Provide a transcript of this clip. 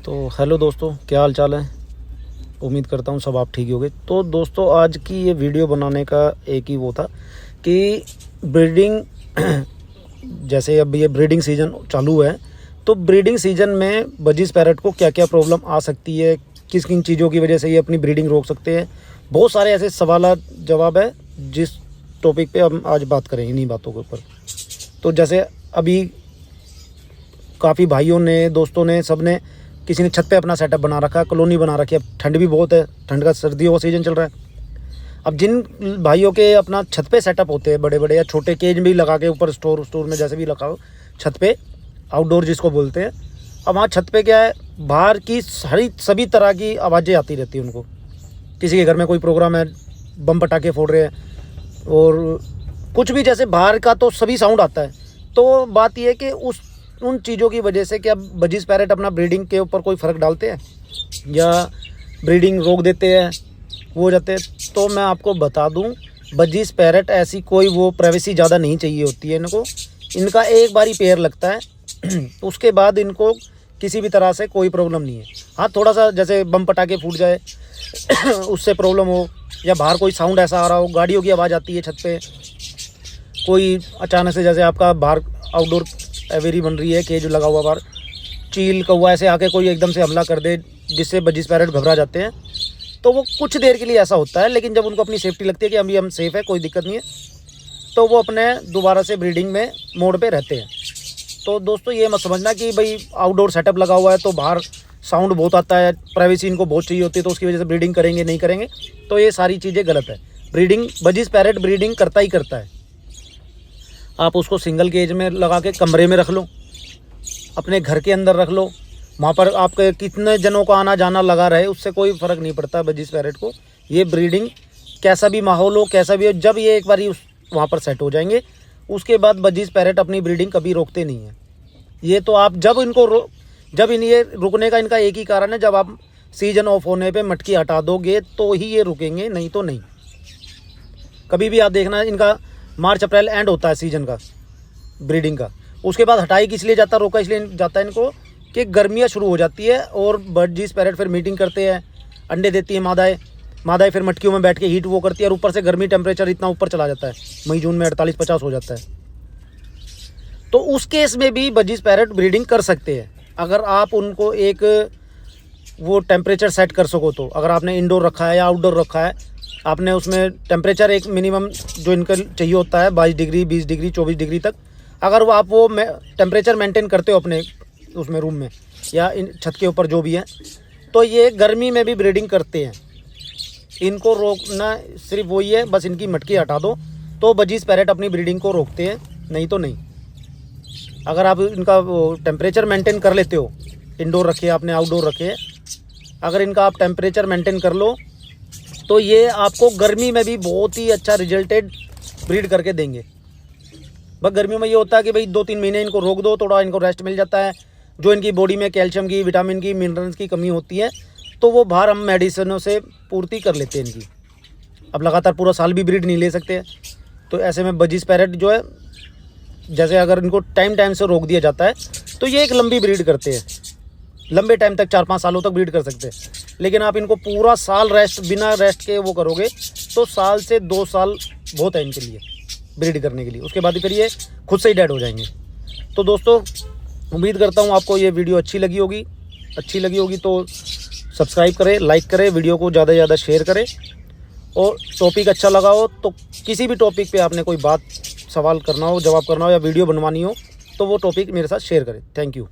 तो हेलो दोस्तों, क्या हाल चाल है। उम्मीद करता हूँ सब आप ठीक ही होंगे। तो दोस्तों, आज की ये वीडियो बनाने का एक ही वो था कि ब्रीडिंग जैसे अब ये ब्रीडिंग सीज़न चालू है, तो ब्रीडिंग सीज़न में बजीज पैरट को क्या क्या प्रॉब्लम आ सकती है, किस किन चीज़ों की वजह से ये अपनी ब्रीडिंग रोक सकते हैं। बहुत सारे ऐसे सवाल जवाब है जिस टॉपिक पे हम आज बात करेंगे, इन्हीं बातों के ऊपर। तो जैसे अभी काफ़ी भाइयों ने, दोस्तों ने, सब ने, किसी ने छत पे अपना सेटअप बना रखा है, कॉलोनी बना रखी है। अब ठंड भी बहुत है, ठंड का सर्दियों का सीज़न चल रहा है। अब जिन भाइयों के अपना छत पे सेटअप होते हैं, बड़े बड़े या छोटे केज भी लगा के ऊपर स्टोर में जैसे भी लगाओ, छत पे आउटडोर जिसको बोलते हैं। अब वहाँ छत पे क्या है, बाहर की सभी तरह की आवाज़ें आती रहती हैं उनको। किसी के घर में कोई प्रोग्राम है, बम पटाखे फोड़ रहे हैं और कुछ भी, जैसे बाहर का तो सभी साउंड आता है। तो बात यह है कि उन चीज़ों की वजह से क्या बजीज पैरेट अपना ब्रीडिंग के ऊपर कोई फ़र्क डालते हैं या ब्रीडिंग रोक देते हैं, वो हो जाते हैं। तो मैं आपको बता दूं, बजीज पैरेट ऐसी कोई वो प्राइवेसी ज़्यादा नहीं चाहिए होती है इनको। इनका एक बार ही पेयर लगता है उसके बाद इनको किसी भी तरह से कोई प्रॉब्लम नहीं है। हाँ, थोड़ा सा जैसे बम पटाखे फूट जाए उससे प्रॉब्लम हो, या बाहर कोई साउंड ऐसा आ रहा हो, गाड़ियों की आवाज़ आती है छत पे, कोई अचानक से जैसे आपका बाहर आउटडोर एवेरी बन रही है, केज लगा हुआ बाहर, चील कौवा ऐसे आके कोई एकदम से हमला कर दे जिससे बजीज पैरेट घबरा जाते हैं, तो वो कुछ देर के लिए ऐसा होता है। लेकिन जब उनको अपनी सेफ्टी लगती है कि अभी हम सेफ़ है, कोई दिक्कत नहीं है, तो वो अपने दोबारा से ब्रीडिंग में मोड पे रहते हैं। तो दोस्तों, ये मत समझना कि भाई आउटडोर सेटअप लगा हुआ है तो बाहर साउंड बहुत आता है, प्राइवेसी इनको बहुत चाहिए होती है, तो उसकी वजह से ब्रीडिंग करेंगे नहीं करेंगे, तो ये सारी चीज़ें गलत है। ब्रीडिंग, बजीज पैरेट ब्रीडिंग करता ही करता है। आप उसको सिंगल केज में लगा के कमरे में रख लो, अपने घर के अंदर रख लो, वहाँ पर आपके कितने जनों का आना जाना लगा रहे, उससे कोई फ़र्क नहीं पड़ता बजीज पैरेट को। ये ब्रीडिंग कैसा भी माहौल हो, कैसा भी हो, जब ये एक बार वहाँ पर सेट हो जाएंगे, उसके बाद बजीज पैरेट अपनी ब्रीडिंग कभी रोकते नहीं हैं। ये तो आप जब इनको ये रुकने का इनका एक ही कारण है, जब आप सीज़न ऑफ होने पे मटकी हटा दोगे तो ही ये रुकेंगे, नहीं तो नहीं। कभी भी आप देखना, इनका मार्च अप्रैल एंड होता है सीज़न का, ब्रीडिंग का। उसके बाद हटाई किस लिए जाता, रोका इसलिए जाता है इनको कि गर्मियाँ शुरू हो जाती है और बजीज पैरेट फिर मीटिंग करते हैं, अंडे देती है मादाएँ फिर मटकियों में बैठ के हीट वो करती है, और ऊपर से गर्मी टेम्परेचर इतना ऊपर चला जाता है, मई जून में 48-50 हो जाता है। तो उस केस में भी बजीज पैरेट ब्रीडिंग कर सकते हैं, अगर आप उनको एक वो टेम्परेचर सेट कर सको। तो अगर आपने इंडोर रखा है या आउटडोर रखा है, आपने उसमें टेम्परेचर एक मिनिमम जो इनका चाहिए होता है 22 डिग्री, 20 डिग्री, 24 डिग्री तक, अगर आप वो टेम्परेचर मेंटेन करते हो अपने उसमें रूम में या इन छत के ऊपर जो भी है, तो ये गर्मी में भी ब्रीडिंग करते हैं। इनको रोकना सिर्फ वही है, बस इनकी मटकी हटा दो तो बजीज पैरेट अपनी ब्रीडिंग को रोकते हैं, नहीं तो नहीं। अगर आप इनका टेम्परेचर मेंटेन कर लेते हो, इंडोर रखे आपने, आउटडोर रखे, अगर इनका आप टेम्परेचर मेंटेन कर लो तो ये आपको गर्मी में भी बहुत ही अच्छा रिजल्टेड ब्रीड करके देंगे। बस गर्मियों में ये होता है कि भाई 2-3 महीने इनको रोक दो, थोड़ा इनको रेस्ट मिल जाता है, जो इनकी बॉडी में कैल्शियम की, विटामिन की, मिनरल्स की कमी होती है, तो वो बाहर हम मेडिसिनों से पूर्ति कर लेते हैं इनकी। अब लगातार पूरा साल भी ब्रीड नहीं ले सकते, तो ऐसे में बजीज पैरेट जो है, जैसे अगर इनको टाइम से रोक दिया जाता है तो ये एक लंबी ब्रीड करते हैं, लंबे टाइम तक 4-5 सालों तक ब्रीड कर सकते हैं। लेकिन आप इनको पूरा साल बिना रेस्ट के वो करोगे तो साल से 2 साल बहुत है इनके लिए ब्रीड करने के लिए, उसके बाद फिर ये खुद से ही डेड हो जाएंगे। तो दोस्तों, उम्मीद करता हूँ आपको ये वीडियो अच्छी लगी होगी तो सब्सक्राइब करें, लाइक करें, वीडियो को ज़्यादा से ज़्यादा शेयर करें, और टॉपिक अच्छा लगा हो तो किसी भी टॉपिक पे आपने कोई बात, सवाल करना हो, जवाब करना हो या वीडियो बनवानी हो, तो वो टॉपिक मेरे साथ शेयर करें। Thank you.